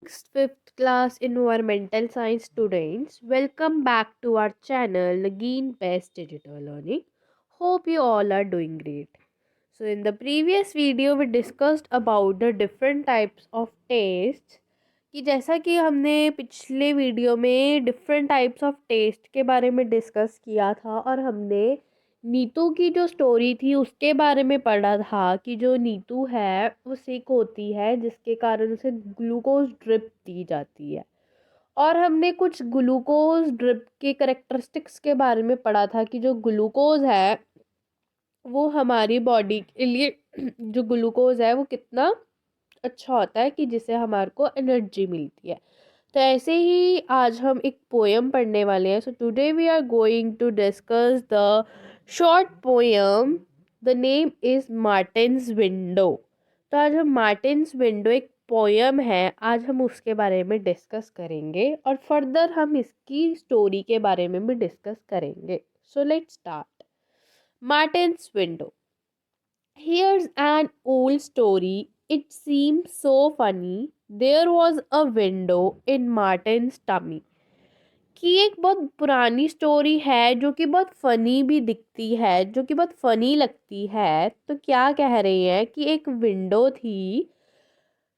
Fifth class environmental science students, welcome back to our channel Nagin Best Digital Learning. Hope you all are doing great. So in the previous video we discussed about the different types of tastes कि जैसा कि हमने पिछले video में different types of test के बारे में discuss किया था और हमने नीतू की जो स्टोरी थी उसके बारे में पढ़ा था कि जो नीतू है वो सिक होती है जिसके कारण उसे ग्लूकोज ड्रिप दी जाती है। और हमने कुछ ग्लूकोज ड्रिप के करेक्टरिस्टिक्स के बारे में पढ़ा था कि जो ग्लूकोज है वो हमारी बॉडी के लिए जो ग्लूकोज है वो कितना अच्छा होता है कि जिससे हमारे को एनर्जी मिलती है। तो ऐसे ही आज हम एक पोयम पढ़ने वाले हैं। So today we are going to discuss the short poem. The name is Martin's window. तो आज हम मार्टिन्स विंडो एक पोयम है, आज हम उसके बारे में डिस्कस करेंगे और फर्दर हम इसकी स्टोरी के बारे में भी डिस्कस करेंगे। So let's start. Martins window. Here's an old story. It seems so funny. There was a window in Martin's tummy. कि एक बहुत पुरानी स्टोरी है जो कि बहुत फनी भी दिखती है, जो कि बहुत फनी लगती है। तो क्या कह रही है कि एक विंडो थी।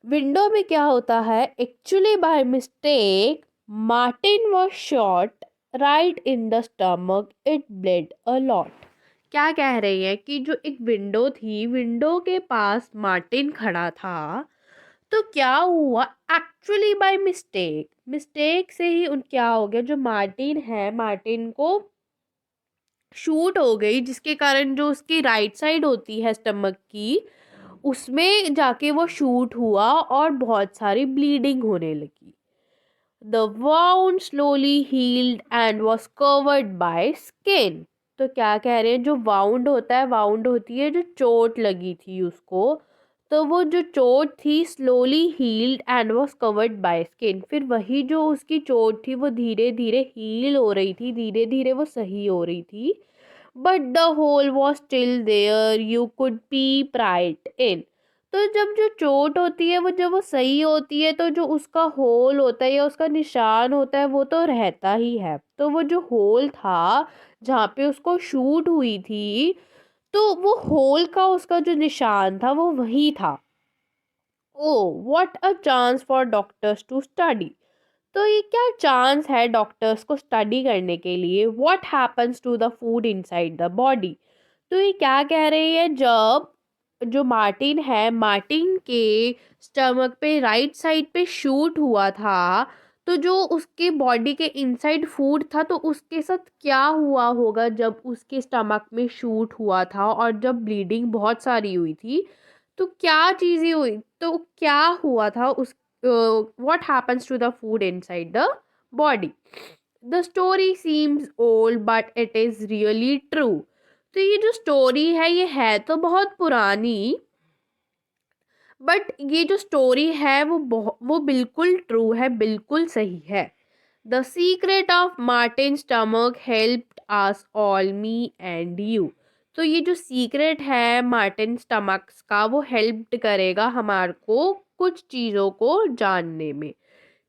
विंडो में क्या होता है, actually by mistake Martin was shot right in the stomach, it blade a lot. क्या कह रही है कि जो एक विंडो थी, विंडो के पास मार्टिन खड़ा था। तो क्या हुआ, एक्चुअली बाय मिस्टेक, मिस्टेक से ही उन क्या हो गया, जो मार्टिन है मार्टिन को शूट हो गई, जिसके कारण जो उसकी राइट साइड होती है स्टमक की, उसमें जाके वो शूट हुआ और बहुत सारी ब्लीडिंग होने लगी। The wound slowly healed and was covered by skin. तो क्या कह रहे हैं, जो वाउंड होता है, वाउंड होती है जो चोट लगी थी उसको, तो वो जो चोट थी slowly healed and was covered by skin. फिर वही जो उसकी चोट थी वो धीरे धीरे हील हो रही थी, धीरे धीरे वो सही हो रही थी। But the hole was still there, you could peep right in. तो जब जो चोट होती है वो जब वो सही होती है तो जो उसका होल होता है या उसका निशान होता है वो तो रहता ही है। तो वो जो होल था जहाँ पे उसको शूट हुई थी, तो वो होल का उसका जो निशान था वो वही था। Oh what a chance for doctors to study. तो ये क्या चांस है डॉक्टर्स को स्टडी करने के लिए। What happens to the food inside the body. तो ये क्या कह रही है, जब जो मार्टिन है, मार्टिन के स्टमक पे राइट साइड पे शूट हुआ था, तो जो उसके बॉडी के इनसाइड फूड था तो उसके साथ क्या हुआ होगा जब उसके स्टमक में शूट हुआ था और जब ब्लीडिंग बहुत सारी हुई थी। तो क्या चीज़ें हुई, तो क्या हुआ था उस what happens to the food inside the body. The story seems old but it is really true. तो ये जो स्टोरी है ये है तो बहुत पुरानी, बट ये जो स्टोरी है वो बिल्कुल ट्रू है, बिल्कुल सही है। The secret of Martin stomach helped us all, me and you. तो ये जो सीक्रेट है मार्टिन स्टमक्स का वो हेल्प करेगा हमारे को कुछ चीज़ों को जानने में।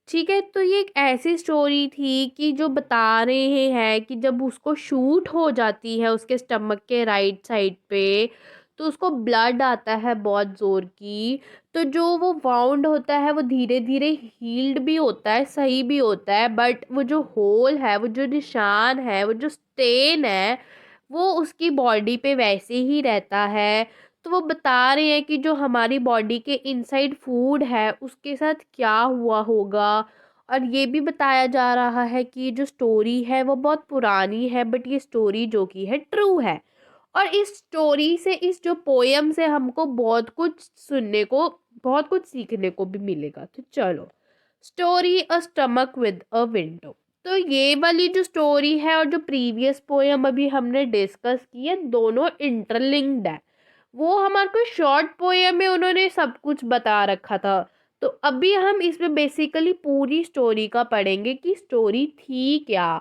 ठीक है, तो ये एक ऐसी स्टोरी थी कि जो बता रहे हैं कि जब उसको शूट हो जाती है उसके स्टमक के राइट साइड पे, तो उसको ब्लड आता है बहुत ज़ोर की। तो जो वो वाउंड होता है वो धीरे धीरे हील्ड भी होता है, सही भी होता है, बट वो जो होल है, वो जो निशान है, वो जो स्टेन है, वो उसकी बॉडी पे वैसे ही रहता है। तो वो बता रहे हैं कि जो हमारी बॉडी के इनसाइड फूड है उसके साथ क्या हुआ होगा। और ये भी बताया जा रहा है कि ये जो स्टोरी है वो बहुत पुरानी है, बट ये स्टोरी जो कि है ट्रू है। और इस स्टोरी से, इस जो पोयम से हमको बहुत कुछ सुनने को, बहुत कुछ सीखने को भी मिलेगा। तो चलो, story a stomach with a window. तो ये वाली जो स्टोरी है और जो प्रीवियस पोयम अभी हमने डिस्कस की है, दोनों इंटरलिंक्ड है। वो हमारे को शॉर्ट पोयम में उन्होंने सब कुछ बता रखा था, तो अभी हम इसमें बेसिकली पूरी स्टोरी का पढ़ेंगे कि स्टोरी थी क्या,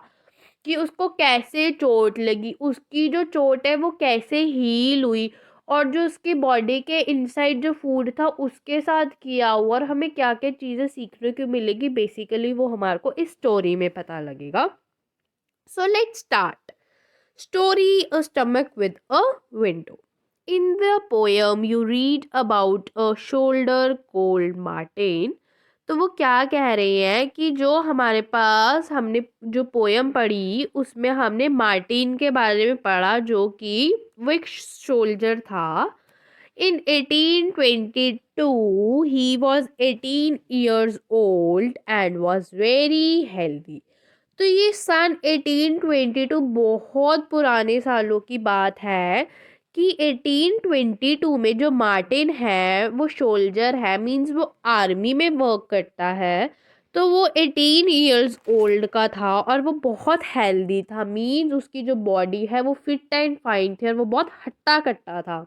कि उसको कैसे चोट लगी, उसकी जो चोट है वो कैसे हील हुई, और जो उसकी बॉडी के इनसाइड जो फूड था उसके साथ किया हुआ, और हमें क्या क्या चीज़ें सीखने को मिलेगी बेसिकली वो हमारे को इस स्टोरी में पता लगेगा. So let's start. Story: A Stomach with a Window. In the poem, you read about a shoulder called Martin. तो वो क्या कह रहे हैं कि जो हमारे पास हमने जो पोयम पढ़ी उसमें हमने मार्टिन के बारे में पढ़ा, जो कि वो एक सोल्जर था. In 1822, he was 18 years old and was very healthy. तो ये सन 1822 बहुत पुराने सालों की बात है कि 1822 में जो मार्टिन है वो सोल्जर है, मींस वो आर्मी में वर्क करता है. तो वो 18 इयर्स ओल्ड का था और वो बहुत हेल्दी था, मींस उसकी जो बॉडी है वो फिट एंड फाइन थी और वो बहुत हट्टा कट्टा था.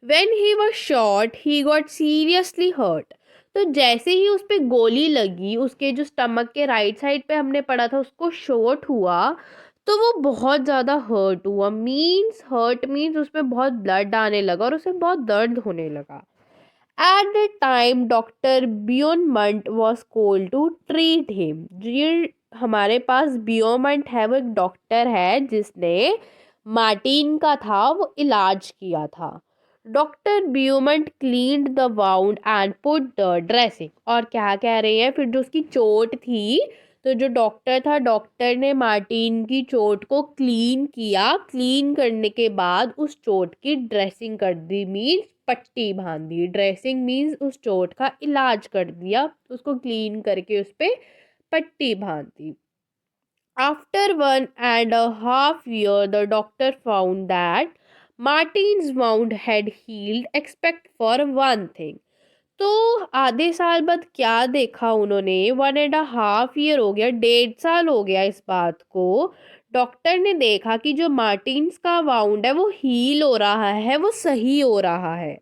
When he was shot, he got seriously hurt. तो जैसे ही उस पे गोली लगी, उसके जो स्टमक के राइट साइड पे हमने पढ़ा था उसको शॉट हुआ, तो वो बहुत ज़्यादा हर्ट हुआ. हर्ट मीन्स उस पर बहुत ब्लड आने लगा और उसे बहुत दर्द होने लगा. At the time doctor Beaumont was called to treat him. ये हमारे पास बियोमंट है, वो एक डॉक्टर है जिसने मार्टिन का था वो इलाज किया था. Doctor Beaumont cleaned the wound and put the dressing. और क्या कह रहे हैं, फिर जो उसकी चोट थी तो जो डॉक्टर था, डॉक्टर ने मार्टिन की चोट को क्लीन किया. क्लीन करने के बाद उस चोट की ड्रेसिंग कर दी, मीन्स पट्टी बांध दी. ड्रेसिंग मीन्स उस चोट का इलाज कर दिया, उसको क्लीन करके उस पर पट्टी बांध दी. After 1.5 years, the doctor found that Martin's wound had healed except for one thing. तो आधे साल बाद क्या देखा उन्होंने, 1.5 year हो गया, 1.5 साल हो गया इस बात को. डॉक्टर ने देखा कि जो मार्टिन्स का वाउंड है वो हील हो रहा है, वो सही हो रहा है.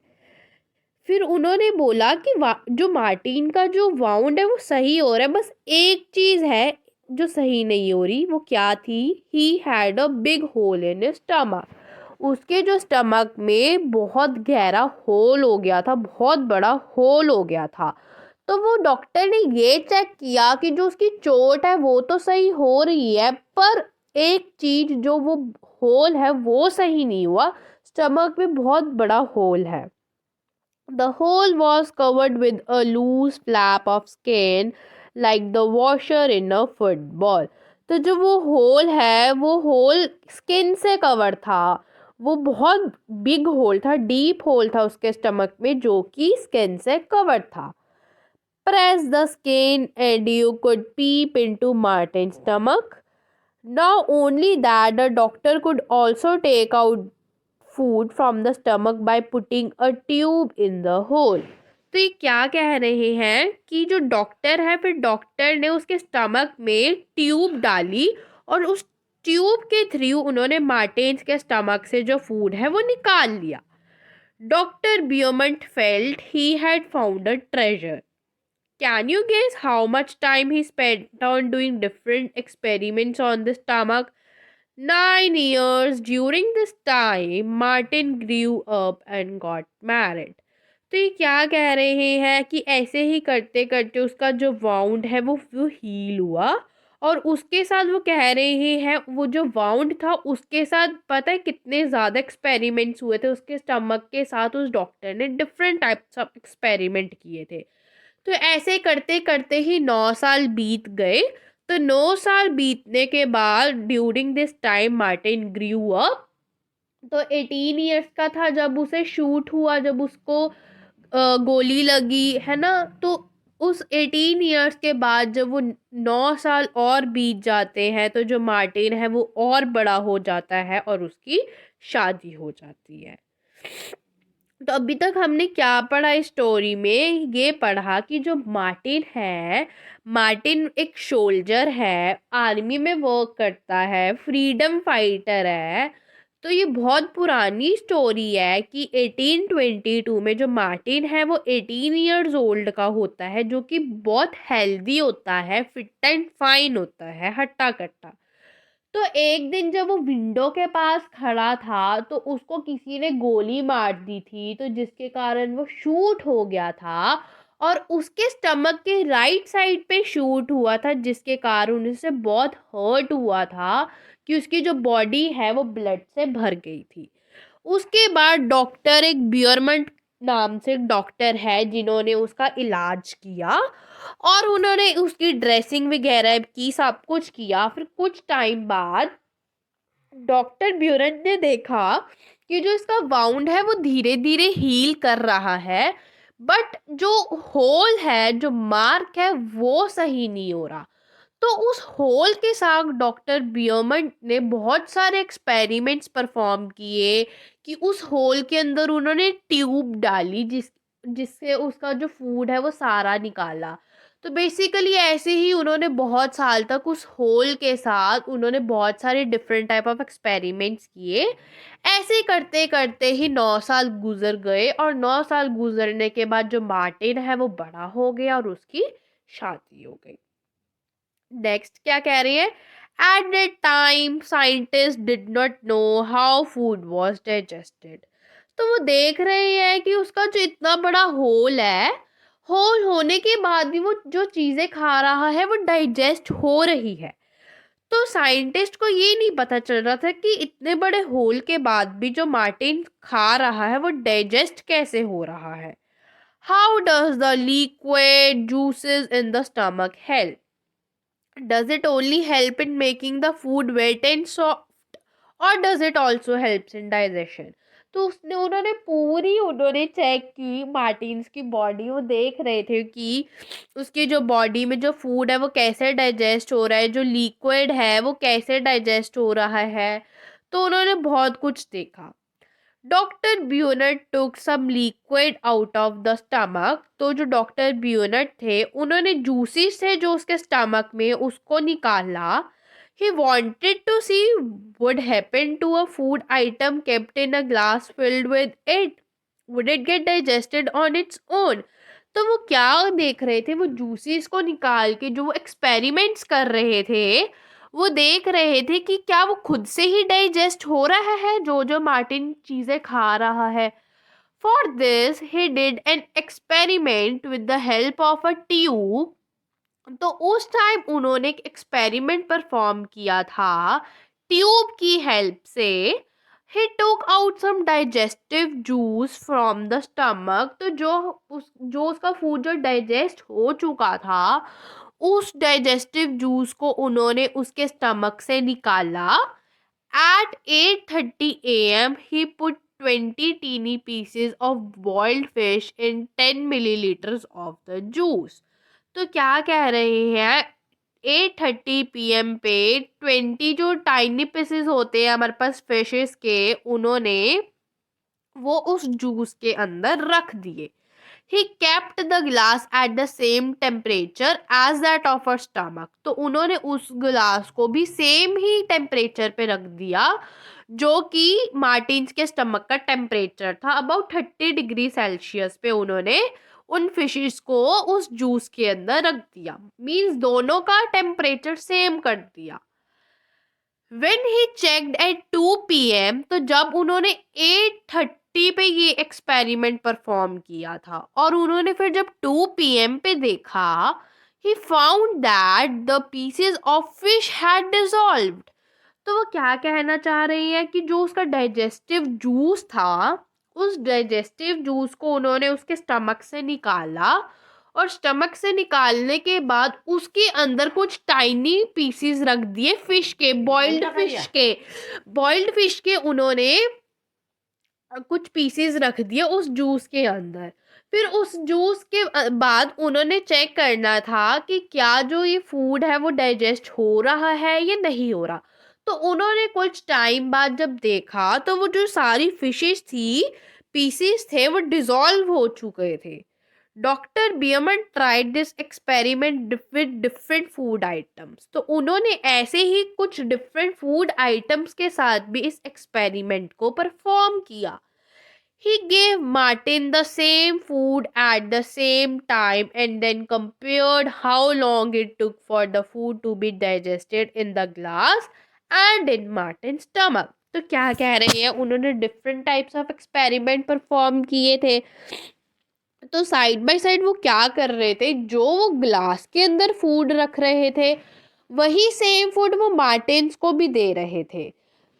फिर उन्होंने बोला कि जो मार्टिन का जो वाउंड है वो सही हो रहा है, बस एक चीज़ है जो सही नहीं हो रही. वो क्या थी? He had a big hole in stomach. उसके जो स्टमक में बहुत गहरा होल हो गया था, बहुत बड़ा होल हो गया था. तो वो डॉक्टर ने ये चेक किया कि जो उसकी चोट है वो तो सही हो रही है, पर एक चीज जो वो होल है वो सही नहीं हुआ. स्टमक में बहुत बड़ा होल है. The hole was covered with a loose flap of skin like the washer in a football. तो जो वो होल है वो होल स्किन से कवर था. वो बहुत बिग होल था, डीप होल था उसके स्टमक में जो कि स्किन से कवर था. Press the skin and you could peep into Martin's stomach. Not only that, the doctor could also take out food from the stomach by putting a tube in the hole. तो ये क्या कह रहे हैं कि जो doctor है, फिर डॉक्टर ने उसके स्टमक में ट्यूब डाली और उस ट्यूब के थ्रू उन्होंने मार्टिन्स के स्टमक से जो फूड है वो निकाल लिया. Doctor Beaumont felt he had found a treasure. Can you guess how much time he spent on doing different experiments on the stomach? 9 years. During this time, Martin grew up and got married. तो ये क्या कह रहे हैं कि ऐसे ही करते करते उसका जो वाउंड है वो हील हुआ, और उसके साथ वो कह रहे हैं वो जो वाउंड था उसके साथ पता है कितने ज़्यादा एक्सपेरिमेंट्स हुए थे उसके स्टमक के साथ. उस डॉक्टर ने डिफरेंट टाइप्स ऑफ एक्सपेरिमेंट किए थे. तो ऐसे करते करते ही 9 साल बीत गए. तो 9 साल बीतने के बाद during this time Martin grew up. तो 18 इयर्स का था जब उसे शूट हुआ, जब उसको गोली लगी है ना. तो उस 18 इयर्स के बाद जब वो 9 साल और बीत जाते हैं तो जो मार्टिन है वो और बड़ा हो जाता है और उसकी शादी हो जाती है. तो अभी तक हमने क्या पढ़ा इस स्टोरी में? ये पढ़ा कि जो मार्टिन है, मार्टिन एक सोल्जर है, आर्मी में वर्क करता है, फ्रीडम फाइटर है. तो ये बहुत पुरानी स्टोरी है कि 1822 में जो मार्टिन है वो 18 इयर्स ओल्ड का होता है, जो कि बहुत हेल्दी होता है, फिट एंड फाइन होता है, हट्टा कट्टा. तो एक दिन जब वो विंडो के पास खड़ा था तो उसको किसी ने गोली मार दी थी, तो जिसके कारण वो शूट हो गया था और उसके स्टमक के राइट साइड पे शूट हुआ था, जिसके कारण उसे बहुत हर्ट हुआ था कि उसकी जो बॉडी है वो ब्लड से भर गई थी। उसके बाद डॉक्टर, एक बियरमंट नाम से एक डॉक्टर है जिन्होंने उसका इलाज किया और उन्होंने उसकी ड्रेसिंग वगैरह की, सब कुछ किया। फिर कुछ टाइम बाद डॉक्टर ब्यूरन ने देखा कि जो इसका वाउंड है वो धीरे धीरे हील कर रहा है, बट जो होल है, जो मार्क है, वो सही नहीं हो रहा। तो उस होल के साथ डॉक्टर बियरमंट ने बहुत सारे एक्सपेरिमेंट्स परफॉर्म किए कि उस होल के अंदर उन्होंने ट्यूब डाली जिससे उसका जो फूड है वो सारा निकाला। तो बेसिकली ऐसे ही उन्होंने बहुत साल तक उस होल के साथ उन्होंने बहुत सारे डिफरेंट टाइप ऑफ एक्सपेरिमेंट्स किए। ऐसे करते करते ही 9 साल गुजर गए और 9 साल गुजरने के बाद जो मार्टिन है वो बड़ा हो गया और उसकी शादी हो गई। नेक्स्ट क्या कह रही है? At that time scientist did not know how food was digested. तो वो देख रहे हैं कि उसका जो इतना बड़ा होल है, होल होने के बाद भी वो जो चीज़ें खा रहा है वो डाइजेस्ट हो रही है। तो साइंटिस्ट को ये नहीं पता चल रहा था कि इतने बड़े होल के बाद भी जो मार्टिन खा रहा है वो डाइजेस्ट कैसे हो रहा है। How does the liquid juices in the stomach help? Does it only help in making the food wet and soft, or does it also helps in digestion? तो उन्होंने चेक की मार्टिन्स की बॉडी। वो देख रहे थे कि उसकी जो बॉडी में जो फूड है वो कैसे डाइजेस्ट हो रहा है, जो लिक्विड है वो कैसे डाइजेस्ट हो रहा है। तो उन्होंने बहुत कुछ देखा। Doctor Beaumont took some liquid out of the stomach. तो जो डॉक्टर ब्यूनट थे उन्होंने जूसी से जो उसके स्टमक में उसको निकाला। He wanted to see would happen to a food item kept in a glass filled with it, would it get digested on its own. तो वो क्या देख रहे थे? वो जूसीस को निकाल के जो वो एक्सपेरिमेंट्स कर रहे थे, वो देख रहे थे कि क्या वो खुद से ही डाइजेस्ट हो रहा है जो जो मार्टिन चीजें खा रहा है। For this he did an experiment with the help of a tube. तो उस टाइम उन्होंने एक एक्सपेरिमेंट परफॉर्म किया था ट्यूब की हेल्प से। He took out some digestive juice from the stomach. तो जो उसका फूड जो डाइजेस्ट हो चुका था, उस डाइजेस्टिव जूस को उन्होंने उसके स्टमक से निकाला। At 8:30 AM he put 20 teeny pieces of boiled fish in 10 milliliters of the juice। तो क्या कह रहे हैं? 8:30 PM पे 20 जो टाइनी पीसेस होते हैं हमारे पास फिशेस के, उन्होंने वो उस जूस के अंदर रख दिए। He kept the glass at the same temperature as that of her stomach। तो उन्होंने उस गिलास को भी सेम ही टेम्परेचर पे रख दिया जो कि मार्टिन्स के स्टमक का टेम्परेचर था। अबाउट 30 डिग्री सेल्सियस पे उन्होंने उन फिशेस को उस जूस के अंदर रख दिया। मीन्स दोनों का टेम्परेचर सेम कर दिया। When he checked at 2 PM, तो जब उन्होंने 8:30 पे ये एक्सपेरिमेंट परफॉर्म किया था और उन्होंने फिर जब 2 PM पे देखा, he found that the pieces of fish had dissolved। तो वो क्या कहना चाह रही है कि जो उसका डाइजेस्टिव जूस था, उस डाइजेस्टिव जूस को उन्होंने उसके स्टमक से निकाला और स्टमक से निकालने के बाद उसके अंदर कुछ टाइनी पीसीज रख दिए फिश के, बॉइल्ड फिश के उन्होंने कुछ पीसेस रख दिए उस जूस के अंदर। फिर उस जूस के बाद उन्होंने चेक करना था कि क्या जो ये फूड है वो डाइजेस्ट हो रहा है या नहीं हो रहा। तो उन्होंने कुछ टाइम बाद जब देखा तो वो जो सारी फिशेस थी, पीसेस थे, वो डिजॉल्व हो चुके थे। Doctor Beaumont tried this experiment with different food items. तो उन्होंने ऐसे ही कुछ डिफरेंट फूड आइटम्स के साथ भी इस एक्सपेरिमेंट को परफॉर्म किया। He gave Martin the same food at the same time and then compared how long it took for the food to be digested in the glass and in Martin's stomach. तो क्या कह रहे हैं, उन्होंने different types of experiment perform किए थे। तो side by side वो क्या कर रहे थे, जो वो ग्लास के अंदर फूड रख रहे थे वही सेम फूड वो मार्टिन्स को भी दे रहे थे।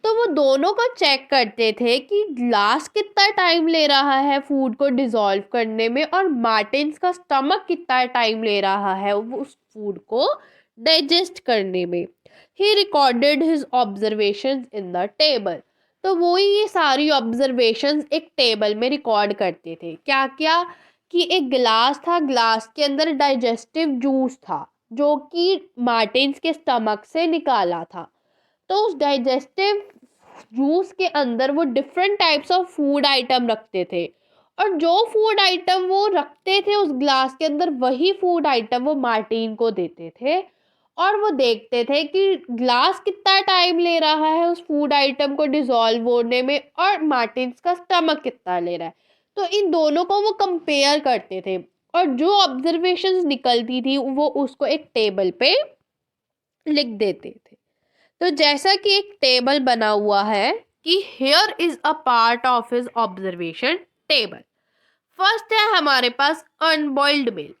तो वो दोनों को चेक करते थे कि ग्लास कितना टाइम ले रहा है फूड को डिसॉल्व करने में और मार्टिन्स का स्टमक कितना टाइम ले रहा है उस फूड को डाइजेस्ट करने में। He recorded his observations in the table. तो वो ही ये सारी ऑब्जर्वेशंस एक टेबल में रिकॉर्ड करते थे। क्या क्या कि एक गिलास था, ग्लास के अंदर डाइजेस्टिव जूस था जो कि मार्टिन्स के स्टमक से निकाला था। तो उस डाइजेस्टिव जूस के अंदर वो different types of food item रखते थे और जो फूड आइटम वो रखते थे उस ग्लास के अंदर वही फूड आइटम वो मार्टिन को देते थे और वो देखते थे कि ग्लास कितना टाइम ले रहा है उस फूड आइटम को डिसॉल्व होने में और मार्टिन्स का स्टमक कितना ले रहा है। तो इन दोनों को वो कंपेयर करते थे और जो ऑब्जर्वेशंस निकलती थी वो उसको एक टेबल पे लिख देते थे। तो जैसा कि एक टेबल बना हुआ है कि here is a part of his observation table. First है हमारे पास अनबॉइल्ड मिल्क।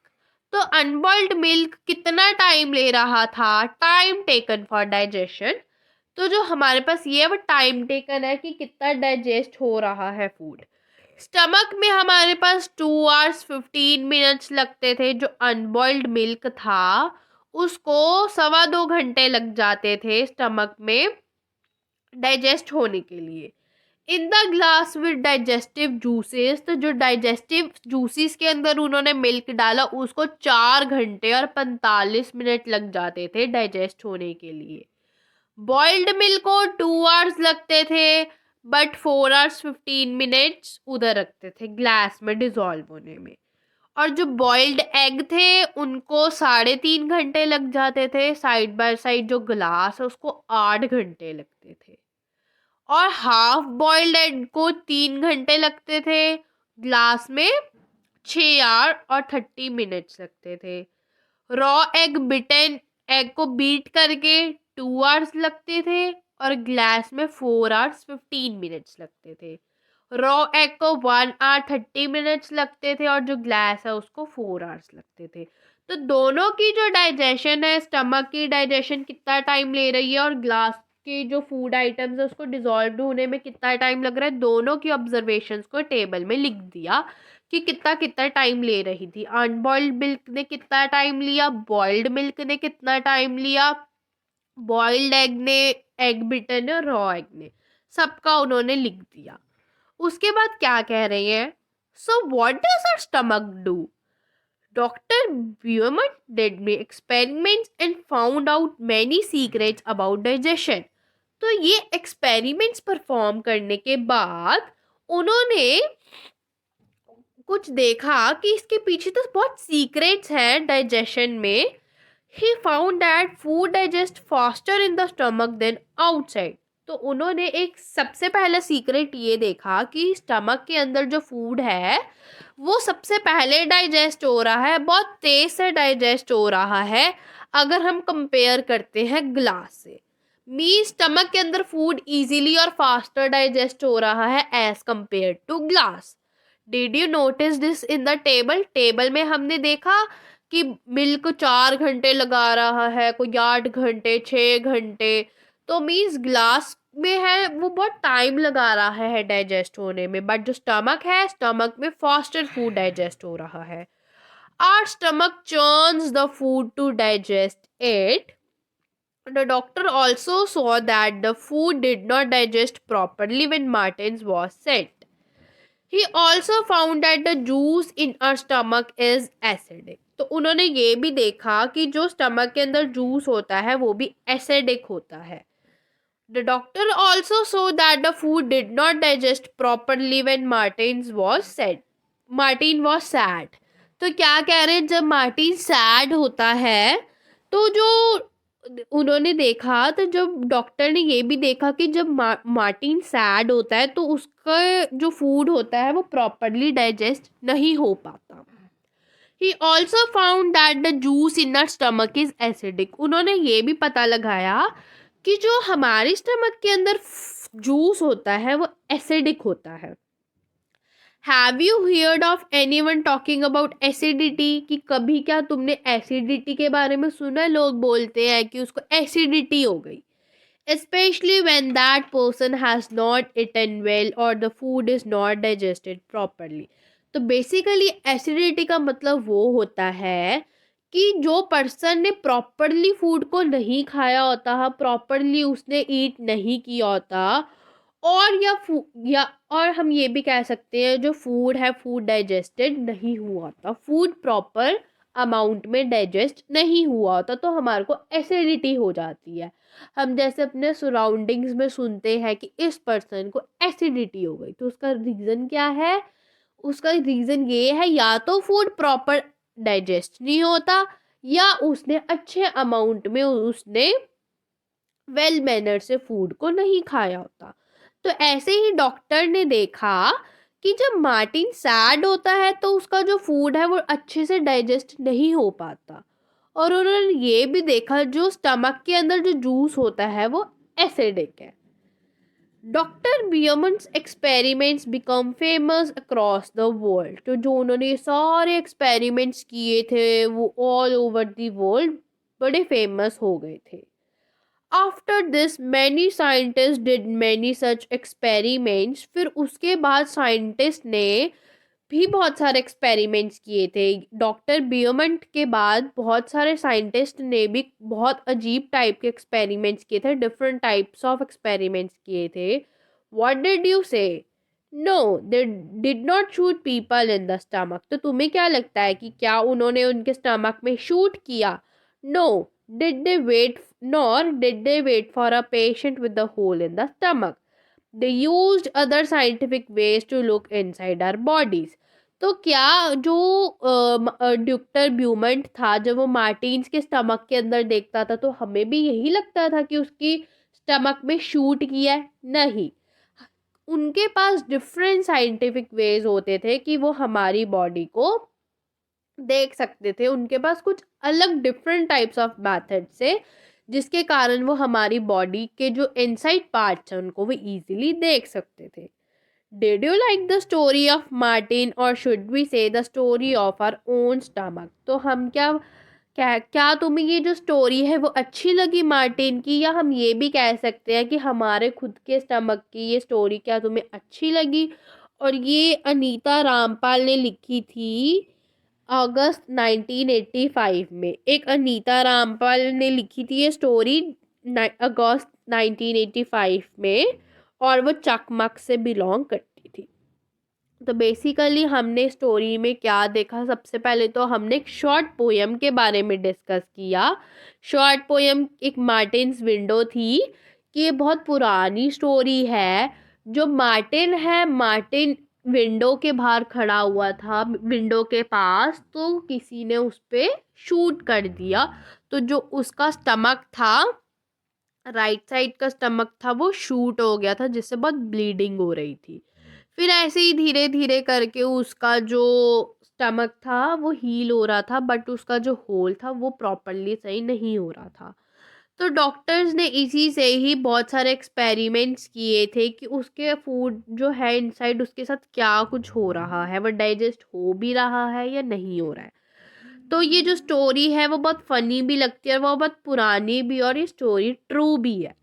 तो अनबॉइल्ड मिल्क कितना टाइम ले रहा था, टाइम टेकन फॉर डाइजेशन। तो जो हमारे पास ये वो टाइम टेकन है कि कितना डाइजेस्ट हो रहा है फूड। स्टमक में हमारे पास 2 hours 15 minutes लगते थे। जो अनबॉइल्ड मिल्क था उसको 2.25 घंटे लग जाते थे स्टमक में डाइजेस्ट होने के लिए। In the glass with digestive juices. तो जो डाइजेस्टिव जूसेस के अंदर उन्होंने मिल्क डाला उसको 4 घंटे और 45 मिनट लग जाते थे डाइजेस्ट होने के लिए। बॉइल्ड मिल्क को 2 hours लगते थे बट 4 hours 15 minutes उधर रखते थे ग्लास में डिसॉल्व होने में। और जो बॉइल्ड एग थे उनको 3.5 घंटे लग जाते थे। साइड बाय साइड जो ग्लास है उसको 8 घंटे लगते थे और हाफ बॉइल्ड एग को 3 घंटे लगते थे। ग्लास में 6 hour और 30 minutes लगते थे। रॉ एग बिटेन एग को बीट करके 2 hours लगते थे और ग्लास में 4 hours 15 minutes लगते थे। रॉ एग को 1 hour 30 minutes लगते थे और जो ग्लास है उसको 4 hours लगते थे। तो दोनों की जो डाइजेशन है, स्टमक की डाइजेशन कितना टाइम ले रही है और ग्लास के जो फूड आइटम्स है उसको डिसॉल्व होने में कितना टाइम लग रहा है, दोनों की ऑब्जर्वेशंस को टेबल में लिख दिया कि कितना कितना टाइम ले रही थी। अनबॉइल्ड मिल्क ने कितना टाइम लिया, बॉइल्ड मिल्क ने कितना टाइम लिया, बॉइल्ड एग ने, एग बिटर ने, रॉ एग ने, सबका उन्होंने लिख दिया। उसके बाद क्या कह रहे हैं, so what does our stomach do. Doctor Beaumont did many experiments and found out many secrets about digestion. तो ये एक्सपेरिमेंट्स परफॉर्म करने के बाद उन्होंने कुछ देखा कि इसके पीछे तो बहुत सीक्रेट्स हैं डाइजेशन में। He found that food digest faster in the stomach than outside. तो उन्होंने एक सबसे पहला सीक्रेट ये देखा कि स्टमक के अंदर जो फूड है वो सबसे पहले डाइजेस्ट हो रहा है, बहुत तेज से डाइजेस्ट हो रहा है अगर हम कंपेयर करते हैं ग्लास से। स्टमक के अंदर फूड इजीली और फास्टर डाइजेस्ट हो रहा है as compare to glass. Did you notice this in the table. Table में हमने देखा कि मिल्क 4 घंटे लगा रहा है, कोई 8 घंटे, 6 घंटे। तो मीन्स ग्लास में है वो बहुत टाइम लगा रहा है डाइजेस्ट होने में, बट जो स्टमक है स्टमक में फास्टर फूड डाइजेस्ट हो रहा है। Our stomach churns the food to digest it. The doctor also saw that the food did not digest properly when Martin's was set. He also found that the juice in our stomach is acidic. तो उन्होंने ये भी देखा कि जो stomach के अंदर juice होता है वो भी एसिडिक होता है। The doctor also saw that the food did not digest properly when Martin was sad. Martin was sad. तो क्या कह रहे हैं, जब मार्टिन सैड होता है तो जो उन्होंने देखा, तो जब डॉक्टर ने ये भी देखा कि जब मार्टिन सैड होता है तो उसका जो फूड होता है वो प्रॉपरली डाइजेस्ट नहीं हो पाता। He also found that the juice in our stomach is acidic. उन्होंने ये भी पता लगाया कि जो हमारे स्टमक के अंदर जूस होता है वो एसिडिक होता है। Have you heard of anyone talking about acidity? कि कभी क्या तुमने एसिडिटी के बारे में सुना है? लोग बोलते हैं कि उसको एसिडिटी हो गई, especially when that person has not eaten well or the food is not digested properly। तो बेसिकली एसिडिटी का मतलब वो होता है कि जो पर्सन ने प्रॉपरली फूड को नहीं खाया होता, प्रॉपरली उसने ईट नहीं किया होता, और या और हम ये भी कह सकते हैं जो फूड है फूड डाइजेस्टेड नहीं हुआ होता, फूड प्रॉपर अमाउंट में डाइजेस्ट नहीं हुआ होता, तो हमारे को एसिडिटी हो जाती है। हम जैसे अपने सराउंडिंग्स में सुनते हैं कि इस पर्सन को एसिडिटी हो गई, तो उसका रीज़न क्या है? उसका रीज़न ये है या तो फूड प्रॉपर डाइजेस्ट नहीं होता, या उसने अच्छे अमाउंट में उसने वेल मैनर से फूड को नहीं खाया होता। तो ऐसे ही डॉक्टर ने देखा कि जब मार्टिन सैड होता है तो उसका जो फूड है वो अच्छे से डाइजेस्ट नहीं हो पाता, और उन्होंने ये भी देखा जो स्टमक के अंदर जो जूस होता है वो एसिडिक है। Doctor Beaumont's experiments become famous across the world. तो जो उन्होंने सारे एक्सपेरिमेंट्स किए थे वो ऑल ओवर द वर्ल्ड बड़े फेमस हो गए थे। After this many scientist did many such experiments. फिर उसके बाद साइंटिस्ट ने भी बहुत सारे एक्सपेरिमेंट्स किए थे। डॉक्टर बियमंट के बाद बहुत सारे साइंटिस्ट ने भी बहुत अजीब टाइप के एक्सपेरिमेंट्स किए थे, डिफरेंट टाइप्स ऑफ एक्सपेरिमेंट्स किए थे। What did you say? No, they did not shoot people in the stomach. तो तुम्हें क्या लगता है कि क्या उन्होंने उनके स्टमक में शूट किया? No, did they wait nor did they wait for a patient with the hole in the stomach. They used other scientific ways to look inside our bodies। तो क्या जो डॉक्टर ब्यूमेंट था जब वो मार्टिन्स के stomach के अंदर देखता था तो हमें भी यही लगता था कि उसकी स्टमक में शूट किया है? नहीं, उनके पास डिफरेंट साइंटिफिक वेज होते थे कि वो हमारी बॉडी को देख सकते थे। उनके पास कुछ अलग डिफरेंट टाइप्स ऑफ मेथड से, जिसके कारण वो हमारी बॉडी के जो इनसाइड पार्ट्स हैं उनको वो इजीली देख सकते थे। Did you like the story of Martin और should we say the story of our own stomach? तो हम क्या तुम्हें ये जो स्टोरी है वो अच्छी लगी मार्टिन की, या हम ये भी कह सकते हैं कि हमारे खुद के स्टमक की ये स्टोरी क्या तुम्हें अच्छी लगी? और ये अनीता रामपाल ने लिखी थी अगस्त 1985 में। एक अनीता रामपाल ने लिखी थी ये स्टोरी अगस्त 1985 में, और वो चकमक से बिलोंग करती थी। तो बेसिकली हमने स्टोरी में क्या देखा? सबसे पहले तो हमने एक शॉर्ट पोयम के बारे में डिस्कस किया। शॉर्ट पोयम एक मार्टिन्स विंडो थी कि ये बहुत पुरानी स्टोरी है। जो मार्टिन है, मार्टिन विंडो के बाहर खड़ा हुआ था विंडो के पास, तो किसी ने उस पर शूट कर दिया। तो जो उसका स्टमक था, राइट साइड का स्टमक था, वो शूट हो गया था जिससे बहुत ब्लीडिंग हो रही थी। फिर ऐसे ही धीरे धीरे करके उसका जो स्टमक था वो हील हो रहा था, बट उसका जो होल था वो प्रॉपरली सही नहीं हो रहा था। तो डॉक्टर्स ने इसी से ही बहुत सारे एक्सपेरिमेंट्स किए थे कि उसके फूड जो है इनसाइड उसके साथ क्या कुछ हो रहा है, वो डाइजेस्ट हो भी रहा है या नहीं हो रहा है। तो ये जो स्टोरी है वो बहुत फनी भी लगती है, वो बहुत पुरानी भी, और ये स्टोरी ट्रू भी है।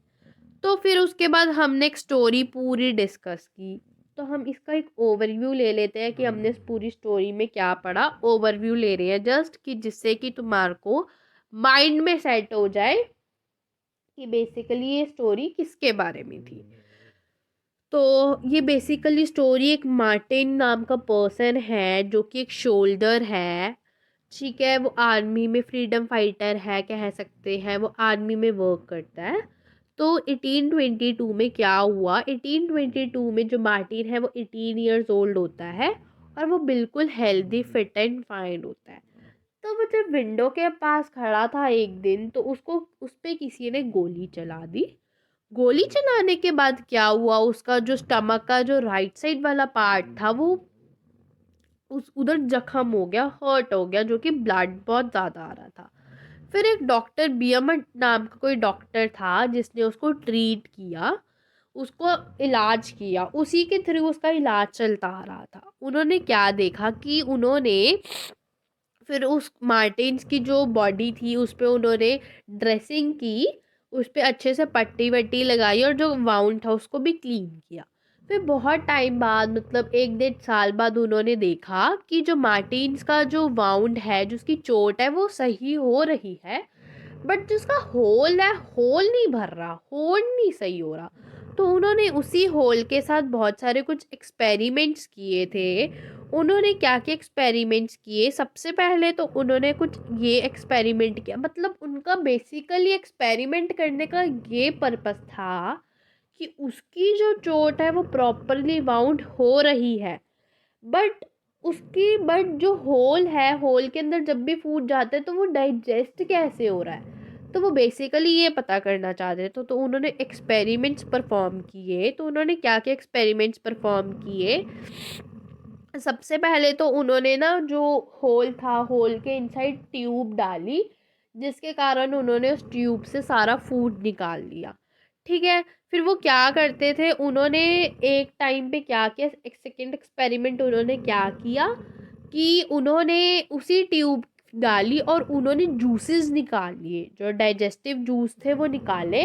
तो फिर उसके बाद हमने एक स्टोरी पूरी डिस्कस की। तो हम इसका एक ओवरव्यू ले लेते हैं कि हमने इस पूरी स्टोरी में क्या पढ़ा। ओवरव्यू ले रहे हैं जस्ट कि जिससे कि तुम्हारे को माइंड में सेट हो जाए कि बेसिकली ये स्टोरी किसके बारे में थी। तो ये बेसिकली स्टोरी एक मार्टिन नाम का पर्सन है जो कि एक शोल्डर है, ठीक है। वो आर्मी में फ्रीडम फाइटर है, कह सकते हैं, वो आर्मी में वर्क करता है। तो 1822 में क्या हुआ? 1822 में जो मार्टिन है वो 18 ईयर्स ओल्ड होता है, और वो बिल्कुल हेल्दी फिट एंड फाइन होता है। तो वो जब विंडो के पास खड़ा था एक दिन, तो उसको उस पे किसी ने गोली चला दी। गोली चलाने के बाद क्या हुआ? उसका जो स्टमक का जो राइट साइड वाला पार्ट था वो उधर जख्म हो गया, हर्ट हो गया, जो कि ब्लड बहुत ज़्यादा आ रहा था। फिर एक डॉक्टर बियमट नाम का कोई डॉक्टर था जिसने उसको ट्रीट किया, उसको इलाज किया, उसी के थ्रू उसका इलाज चलता आ रहा था। उन्होंने क्या देखा कि उन्होंने फिर उस मार्टिन्स की जो बॉडी थी उस पे उन्होंने ड्रेसिंग की, उस पे अच्छे से पट्टी वट्टी लगाई और जो वाउंड था उसको भी क्लीन किया। फिर बहुत टाइम बाद, मतलब 1 डेढ़ साल बाद, उन्होंने देखा कि जो मार्टिन्स का जो वाउंड है, जो उसकी चोट है, वो सही हो रही है, बट जिसका होल है, होल नहीं भर रहा, होल नहीं सही हो रहा। तो उन्होंने उसी होल के साथ बहुत सारे कुछ एक्सपेरिमेंट्स किए थे। उन्होंने क्या क्या एक्सपेरिमेंट्स किए, सबसे पहले तो उन्होंने कुछ ये एक्सपेरिमेंट किया, मतलब उनका बेसिकली एक्सपेरिमेंट करने का ये पर्पस था कि उसकी जो चोट है वो प्रॉपरली वाउंड हो रही है, बट जो होल है, होल के अंदर जब भी फूड जाता है तो वो डाइजेस्ट कैसे हो रहा है, तो वो बेसिकली ये पता करना चाहते थे। तो उन्होंने एक्सपेरिमेंट्स परफॉर्म किए। तो उन्होंने क्या क्या एक्सपेरिमेंट्स परफॉर्म किए, सबसे पहले तो उन्होंने ना जो होल था, होल के इनसाइड ट्यूब डाली, जिसके कारण उन्होंने उस ट्यूब से सारा फूड निकाल लिया। ठीक है। फिर वो क्या करते थे, उन्होंने एक टाइम पे क्या किया, एक सेकेंड एक्सपेरिमेंट उन्होंने क्या किया कि उन्होंने उसी ट्यूब डाली और उन्होंने जूसेस निकाल लिए, जो डाइजेस्टिव जूस थे वो निकाले,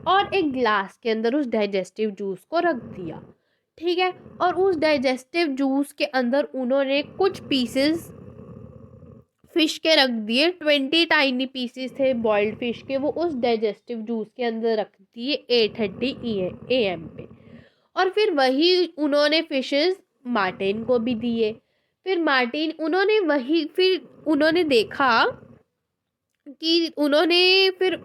और एक ग्लास के अंदर उस डाइजेस्टिव जूस को रख दिया। ठीक है। और उस डाइजेस्टिव जूस के अंदर उन्होंने कुछ पीसेस फिश के रख दिए, 20 टाइनी पीसेस थे बॉइल्ड फिश के, वो उस डाइजेस्टिव जूस के अंदर रख दिए 8:30 AM पे। और फिर वही उन्होंने फिशेस मार्टिन को भी दिए। फिर मार्टिन उन्होंने वही, फिर उन्होंने देखा कि उन्होंने फिर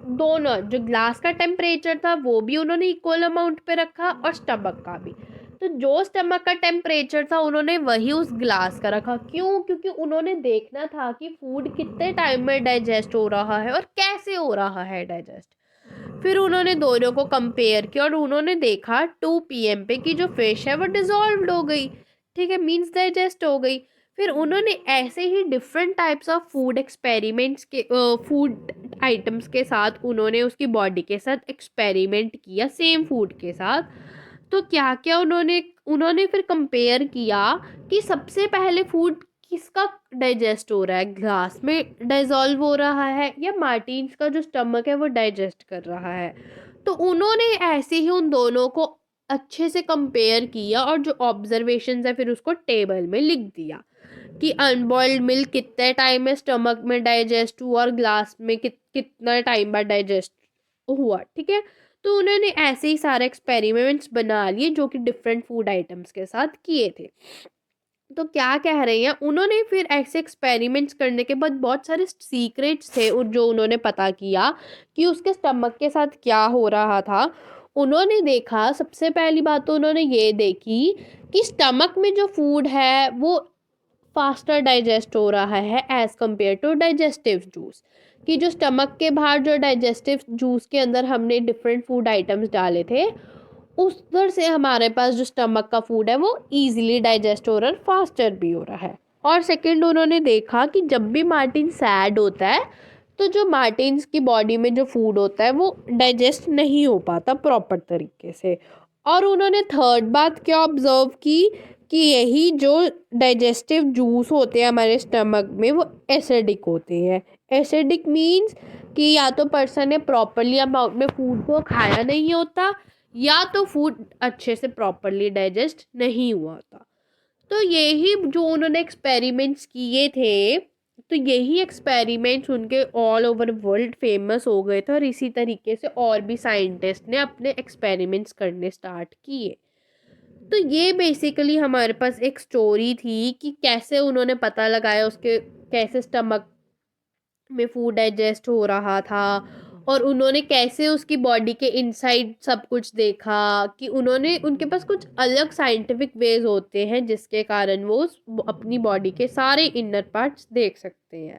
दोनों, जो ग्लास का टेम्परेचर था वो भी उन्होंने इक्वल अमाउंट पे रखा और स्टमक का भी। तो जो स्टमक का टेम्परेचर था उन्होंने वही उस ग्लास का रखा। क्यों? क्योंकि उन्होंने देखना था कि फूड कितने टाइम में डाइजेस्ट हो रहा है और कैसे हो रहा है डाइजेस्ट। फिर उन्होंने दोनों को कंपेयर किया और उन्होंने देखा 2 PM पे कि जो फिश है वो डिजॉल्व हो गई। ठीक है, मीन्स डाइजेस्ट हो गई। फिर उन्होंने ऐसे ही different types of food experiments के फूड आइटम्स के साथ उन्होंने उसकी बॉडी के साथ एक्सपेरिमेंट किया, सेम फूड के साथ। तो क्या क्या उन्होंने उन्होंने फिर कंपेयर किया कि सबसे पहले फूड किसका डाइजेस्ट हो रहा है, ग्लास में डिसॉल्व हो रहा है या मार्टिन्स का जो स्टमक है वो डाइजेस्ट कर रहा है। तो उन्होंने ऐसे ही उन दोनों को अच्छे से कंपेयर किया और जो ऑब्जर्वेशंस है फिर उसको टेबल में लिख दिया कि अनबॉइल्ड मिल्क कितने टाइम में स्टमक में डाइजेस्ट हुआ और ग्लास में कितना टाइम बाद डाइजेस्ट हुआ। ठीक है। तो उन्होंने ऐसे ही सारे एक्सपेरिमेंट्स बना लिए जो कि डिफरेंट फूड आइटम्स के साथ किए थे। तो क्या कह रहे हैं, उन्होंने फिर ऐसे एक्सपेरिमेंट्स करने के बाद बहुत सारे सीक्रेट्स थे जो उन्होंने पता किया कि उसके स्टमक के साथ क्या हो रहा था। उन्होंने देखा, सबसे पहली बात तो उन्होंने ये देखी कि स्टमक में जो फूड है वो फास्टर डाइजेस्ट हो रहा है as compare to digestive juice. कि जो स्टमक के बाहर जो डाइजेस्टिव जूस के अंदर हमने डिफरेंट फूड आइटम्स डाले थे, उधर से हमारे पास जो स्टमक का फूड है वो इजीली डाइजेस्ट हो रहा है, फास्टर भी हो रहा है। और सेकंड, उन्होंने देखा कि जब भी मार्टिन सैड होता है तो जो मार्टिन्स की बॉडी में जो फूड होता है वो डाइजेस्ट नहीं हो पाता प्रॉपर तरीके से। और उन्होंने थर्ड बात क्या ऑब्जर्व की कि यही जो डाइजेस्टिव जूस होते हैं हमारे स्टमक में वो एसिडिक होते हैं। एसिडिक मीन्स कि या तो पर्सन ने प्रॉपरली अमाउंट में फूड को खाया नहीं होता या तो फूड अच्छे से प्रॉपरली डाइजेस्ट नहीं हुआ होता। तो यही जो उन्होंने एक्सपेरिमेंट्स किए थे, तो यही एक्सपेरिमेंट्स उनके ऑल ओवर वर्ल्ड फेमस हो गए थे और इसी तरीके से और भी साइंटिस्ट ने अपने एक्सपेरिमेंट्स करने स्टार्ट किए। तो ये बेसिकली हमारे पास एक स्टोरी थी कि कैसे उन्होंने पता लगाया उसके कैसे स्टमक में फूड डाइजेस्ट हो रहा था, और उन्होंने कैसे उसकी बॉडी के इनसाइड सब कुछ देखा कि उन्होंने उनके पास कुछ अलग साइंटिफिक वेज होते हैं जिसके कारण वो अपनी बॉडी के सारे इनर पार्ट्स देख सकते हैं।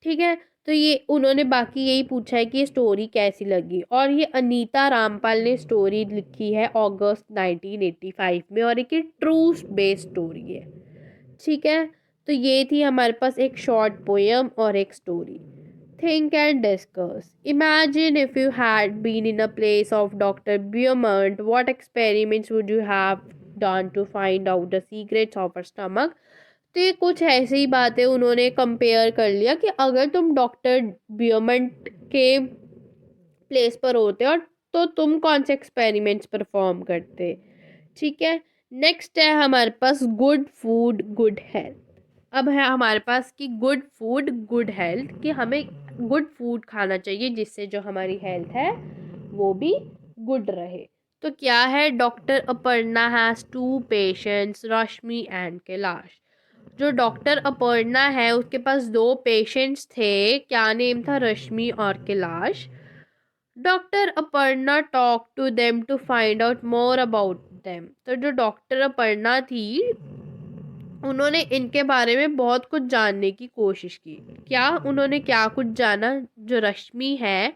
ठीक है। तो ये उन्होंने बाकी यही पूछा है कि ये स्टोरी कैसी लगी, और ये अनीता रामपाल ने स्टोरी लिखी है अगस्त 1985 में, और एक ट्रू बेस्ड स्टोरी है। ठीक है। तो ये थी हमारे पास एक शॉर्ट पोयम और एक story. Think and discuss. Imagine if you had been in a place of Dr. Beaumont, what experiments would you have done to find out the secrets of our stomach? तो ये कुछ ऐसी ही बातें उन्होंने compare कर लिया कि अगर तुम डॉक्टर ब्यूमंट के प्लेस पर होते और तो तुम कौन से एक्सपेरिमेंट्स परफॉर्म करते। ठीक है। नेक्स्ट है हमारे पास गुड फूड गुड हेल्थ। अब है हमारे पास कि गुड फूड गुड हेल्थ, कि हमें गुड फूड खाना चाहिए जिससे जो हमारी हेल्थ है वो भी गुड रहे। तो क्या है, doctor Aparna has 2 patients, Rashmi and Kailash. जो डॉक्टर अपर्णा है उसके पास 2 पेशेंट्स थे, क्या नेम था, रश्मि और Kailash. Doctor Aparna talk to them to find out more about them. तो जो डॉक्टर अपर्णा थी उन्होंने इनके बारे में बहुत कुछ जानने की कोशिश की। क्या उन्होंने क्या कुछ जाना। जो रश्मि है,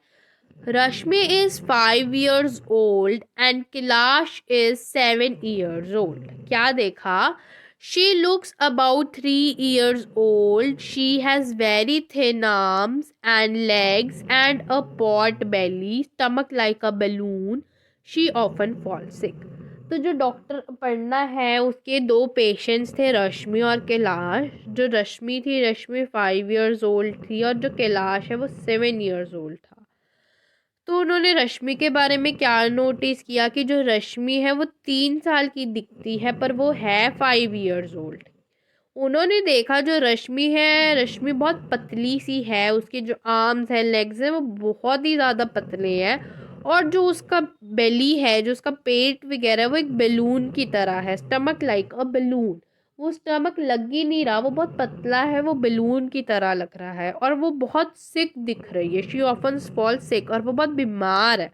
Rashmi is 5 years old and Kailash is 7 years old। क्या देखा, she looks about 3 years old, she has very thin arms and legs and a pot belly, stomach like a balloon, she often fall sick. तो जो doctor Aparna है उसके 2 patients थे, रश्मि और कैलाश। जो रश्मि थी, रश्मि 5 years old थी और जो कैलाश है वो 7 years old था। तो उन्होंने रश्मि के बारे में क्या नोटिस किया कि जो रश्मि है वो 3 साल की दिखती है पर वो है 5 years old। उन्होंने देखा जो रश्मि है, रश्मि बहुत पतली सी है, उसके जो आर्म्स हैं, लेग्स हैं, वो बहुत ही ज़्यादा पतले हैं और जो उसका बेली है, जो उसका पेट वगैरह, वो एक बैलून की तरह है, स्टमक लाइक अ बैलून। वो स्टमक लग ही नहीं रहा, वो बहुत पतला है, वो बैलून की तरह लग रहा है और वो बहुत सिक दिख रही है। शी ऑफन फॉल सिक, और वो बहुत बीमार है।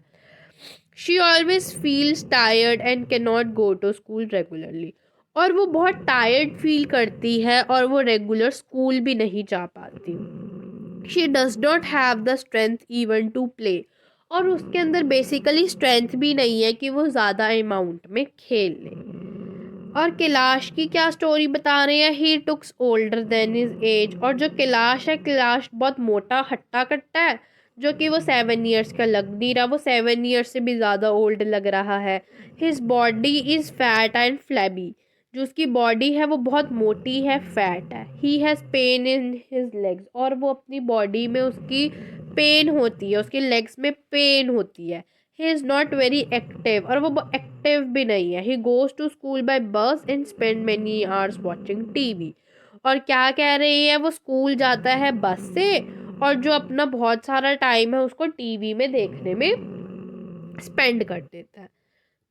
She always feels tired and can not go to school regularly. और वो बहुत टायर्ड फील करती है और वो रेगुलर स्कूल भी नहीं जा पाती। She does not have the strength even to play. और उसके अंदर बेसिकली स्ट्रेंथ भी नहीं है कि वो ज़्यादा अमाउंट में खेल ले। और कैलाश की क्या स्टोरी बता रहे हैं, he looks older than his age. और जो कैलाश है, कैलाश बहुत मोटा हट्टा कट्टा है, जो कि वो 7 years का लग नहीं रहा, वो 7 years से भी ज़्यादा ओल्ड लग रहा है। His body is fat and flabby. जो उसकी बॉडी है वो बहुत मोटी है, फैट है। He has pain in his legs. और वो अपनी बॉडी में उसकी पेन होती है, उसके लेग्स में पेन होती है। He is not very active. और वो एक्टिव भी नहीं है। He goes to school by bus and spend many hours watching TV. और क्या कह रही है, वो स्कूल जाता है बस से और जो अपना बहुत सारा टाइम है उसको टीवी में देखने में स्पेंड कर देता है।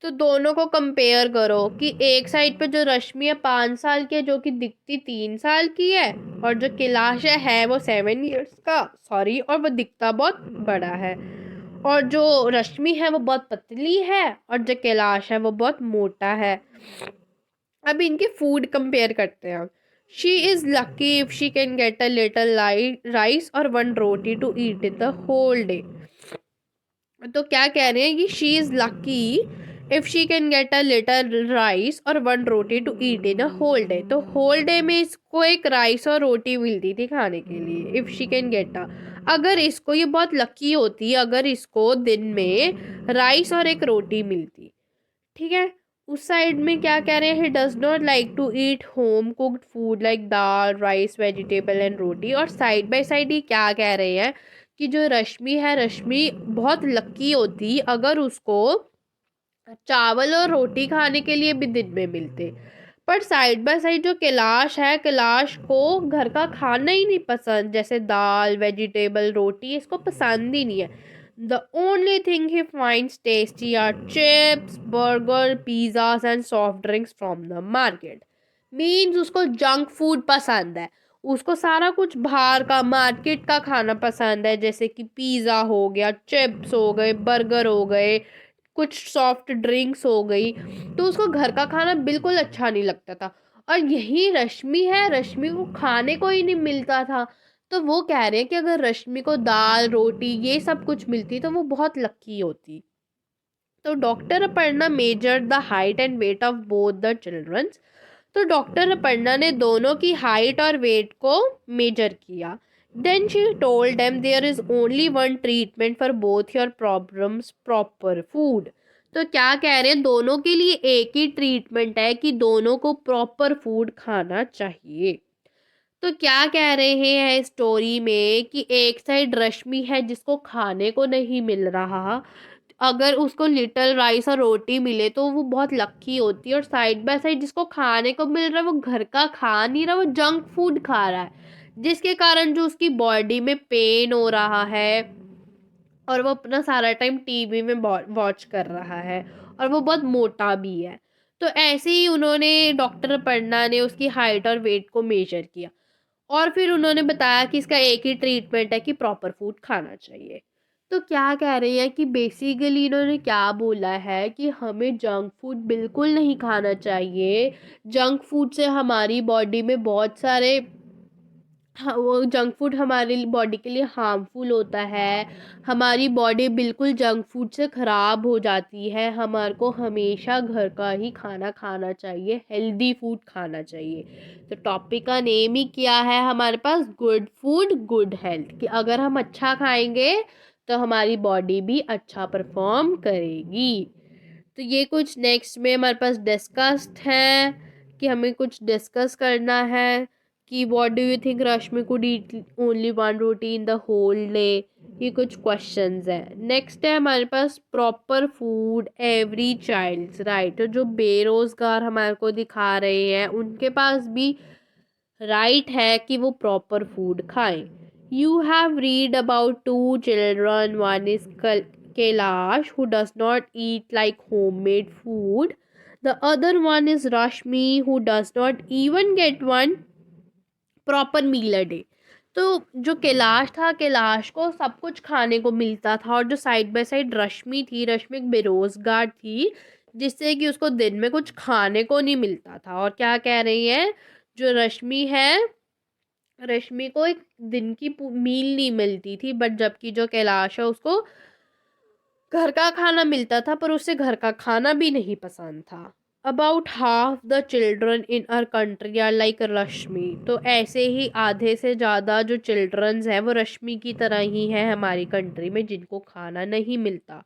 तो दोनों को कंपेयर करो कि एक साइड पे जो रश्मि है 5 साल की है, जो कि दिखती 3 साल की है, और जो कैलाश है वो 7 years का, सॉरी, और वो दिखता बहुत बड़ा है। और जो रश्मि है वो बहुत पतली है और जो कैलाश है वो बहुत मोटा है। अब इनके फूड कंपेयर करते हैं। She is lucky if she can get a little rice और 1 roti to eat in the whole day. तो क्या कह रहे हैं कि she is lucky if she can get a little rice और 1 roti to eat in a whole day. तो whole day में इसको एक राइस और रोटी मिलती थी खाने के लिए, इफ़ शी कैन गेट अ। अगर इसको, ये बहुत लकी होती अगर इसको दिन में राइस और एक रोटी मिलती। ठीक है। उस साइड में क्या कह रहे हैं, he does not like to eat home cooked food like dal, rice, vegetable and roti. और साइड बाय साइड ही क्या कह रहे हैं कि जो रश्मि है, रश्मि बहुत लकी होती अगर उसको चावल और रोटी खाने के लिए भी दिन में मिलते। पर साइड बाय साइड जो कैलाश है, कैलाश को घर का खाना ही नहीं पसंद, जैसे दाल, वेजिटेबल, रोटी, इसको पसंद ही नहीं है। The only thing he finds tasty are chips, burger, pizzas and soft drinks from the market. Means उसको जंक फूड पसंद है, उसको सारा कुछ बाहर का, मार्केट का खाना पसंद है, जैसे कि पिज़्ज़ा हो गया, चिप्स हो गए, बर्गर हो गए, कुछ सॉफ्ट ड्रिंक्स हो गई। तो उसको घर का खाना बिल्कुल अच्छा नहीं लगता था। और यही रश्मि है, रश्मि को खाने को ही नहीं मिलता था। तो वो कह रहे हैं कि अगर रश्मि को दाल, रोटी, ये सब कुछ मिलती तो वो बहुत लकी होती। तो doctor Aparna measure the height and weight of both the childrens. तो डॉक्टर अपर्णा ने दोनों की हाइट और वेट को मेजर किया। Then she told them there is only one treatment for both your problems, proper food. तो क्या कह रहे हैं, दोनों के लिए एक ही ट्रीटमेंट है कि दोनों को प्रॉपर फूड खाना चाहिए। तो क्या कह रहे हैं स्टोरी में कि एक साइड रश्मि है जिसको खाने को नहीं मिल रहा, अगर उसको लिटिल राइस और रोटी मिले तो वो बहुत लक्की होती है, और साइड बाय साइड जिसको खाने को मिल रहा है वो घर का खा नहीं रहा, वो जंक फूड खा रहा है, जिसके कारण जो उसकी बॉडी में पेन हो रहा है और वो अपना सारा टाइम टीवी में वॉच कर रहा है और वो बहुत मोटा भी है। तो ऐसे ही उन्होंने, डॉक्टर पन्ना ने उसकी हाइट और वेट को मेजर किया और फिर उन्होंने बताया कि इसका एक ही ट्रीटमेंट है कि प्रॉपर फूड खाना चाहिए। तो क्या कह रही हैं कि बेसिकली इन्होंने क्या बोला है कि हमें जंक फूड बिल्कुल नहीं खाना चाहिए। जंक फूड से हमारी बॉडी में बहुत सारे, हाँ, वो जंक फूड हमारी बॉडी के लिए हार्मफुल होता है। हमारी बॉडी बिल्कुल जंक फूड से ख़राब हो जाती है। हमारे को हमेशा घर का ही खाना खाना चाहिए, हेल्दी फूड खाना चाहिए। तो टॉपिक का नेम ही क्या है हमारे पास, गुड फूड गुड हेल्थ, कि अगर हम अच्छा खाएंगे तो हमारी बॉडी भी अच्छा परफॉर्म करेगी। तो ये कुछ नेक्स्ट में हमारे पास डिस्कस्ड है कि हमें कुछ डिस्कस करना है कि what do you think Rashmi could eat only one roti in the whole day. ये कुछ क्वेश्चंस हैं। नेक्स्ट है हमारे पास proper food every child's right. तो जो बेरोजगार हमारे को दिखा रहे हैं उनके पास भी राइट है कि वो प्रॉपर फूड खाएं। You have read about two children, one is Kailash who does not eat like homemade food. The other one is Rashmi who does not even get one proper meal a day. तो जो कैलाश था, कैलाश को सब कुछ खाने को मिलता था, और जो साइड बाय साइड रश्मि थी, रश्मि एक बेरोजगार थी जिससे कि उसको दिन में कुछ खाने को नहीं मिलता था। और क्या कह रही है, जो रश्मि है, रश्मि को एक दिन की मील नहीं मिलती थी, बट जबकि जो कैलाश है उसको घर का खाना मिलता था, पर उसे घर का खाना भी नहीं पसंद था। About half the children in our country are like Rashmi. तो ऐसे ही आधे से ज़्यादा जो चिल्ड्रंस हैं वो रश्मि की तरह ही हैं हमारी कंट्री में, जिनको खाना नहीं मिलता।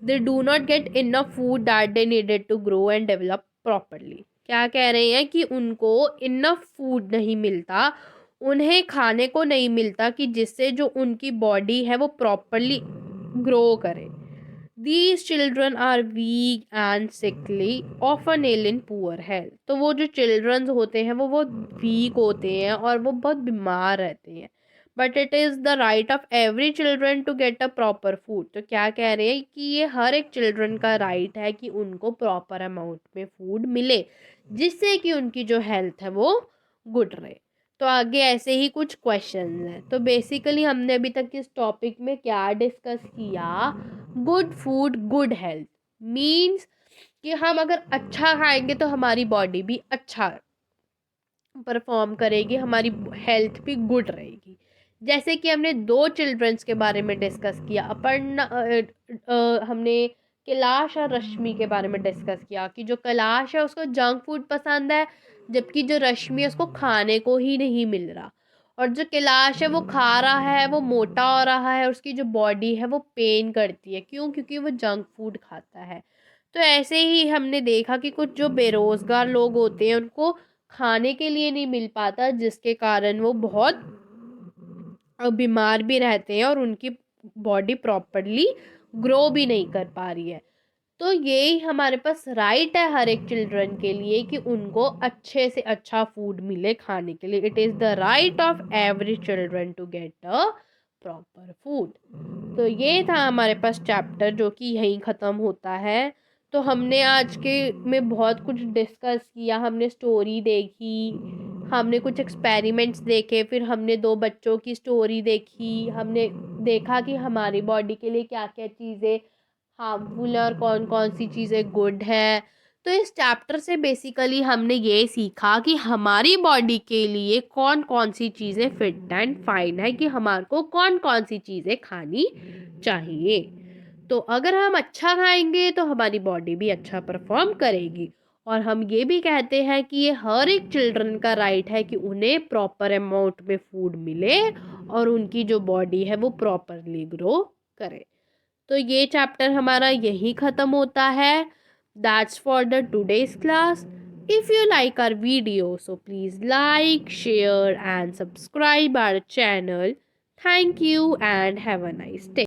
They do not get enough food that they needed to grow and develop properly. क्या कह रहे हैं कि उनको इनफ फूड नहीं मिलता, उन्हें खाने को नहीं मिलता कि जिससे जो उनकी बॉडी है वो प्रॉपरली ग्रो करे। These children are weak and sickly, often ill in poor health. तो वो जो चिल्ड्रंस होते हैं वो बहुत वीक होते हैं और वो बहुत बीमार रहते हैं। But it is the right of every children to get a proper food. तो क्या कह रहे हैं कि ये हर एक चिल्ड्रन का राइट है कि उनको प्रॉपर अमाउंट में फूड मिले, जिससे कि उनकी जो हेल्थ है वो गुड रहे। तो आगे ऐसे ही कुछ क्वेश्चंस हैं। तो बेसिकली हमने अभी तक इस टॉपिक में क्या डिस्कस किया, good food good health means कि हम अगर अच्छा खाएंगे तो हमारी बॉडी भी अच्छा परफॉर्म करेगी, हमारी हेल्थ भी गुड रहेगी। जैसे कि हमने दो चिल्ड्रंस के बारे में डिस्कस किया, हमने कैलाश और रश्मि के बारे में डिस्कस किया कि जो कैलाश है उसको जंक फूड पसंद है, जबकि जो रश्मि है उसको खाने को ही नहीं मिल रहा। और जो कैलाश है वो खा रहा है, वो मोटा हो रहा है, उसकी जो बॉडी है वो पेन करती है। क्यों? क्योंकि वो जंक फूड खाता है। तो ऐसे ही हमने देखा कि कुछ जो बेरोजगार लोग होते हैं उनको खाने के लिए नहीं मिल पाता, जिसके कारण वो बहुत बीमार भी रहते हैं और उनकी बॉडी प्रॉपरली ग्रो भी नहीं कर पा रही है। तो यही हमारे पास राइट है हर एक चिल्ड्रन के लिए कि उनको अच्छे से अच्छा फूड मिले खाने के लिए। It is the right of every children to get a proper food. तो ये था हमारे पास चैप्टर, जो कि यहीं ख़त्म होता है। तो हमने आज के में बहुत कुछ डिस्कस किया, हमने स्टोरी देखी, हमने कुछ एक्सपेरिमेंट्स देखे, फिर हमने दो बच्चों की स्टोरी देखी, हमने देखा कि हमारी बॉडी के लिए क्या क्या चीज़ें हार्मफुल है और कौन कौन सी चीज़ें गुड है। तो इस चैप्टर से बेसिकली हमने ये सीखा कि हमारी बॉडी के लिए कौन कौन सी चीज़ें फिट एंड फाइन है, कि हमारे को कौन कौन सी चीज़ें खानी चाहिए। तो अगर हम अच्छा खाएंगे तो हमारी बॉडी भी अच्छा परफॉर्म करेगी। और हम ये भी कहते हैं कि ये हर एक चिल्ड्रन का राइट है कि उन्हें प्रॉपर अमाउंट में फूड मिले और उनकी जो बॉडी है वो प्रॉपरली ग्रो करे। तो ये चैप्टर हमारा यहीं ख़त्म होता है। That's for the today's class. If you like our video so please like share and subscribe our channel. Thank you and have a nice day.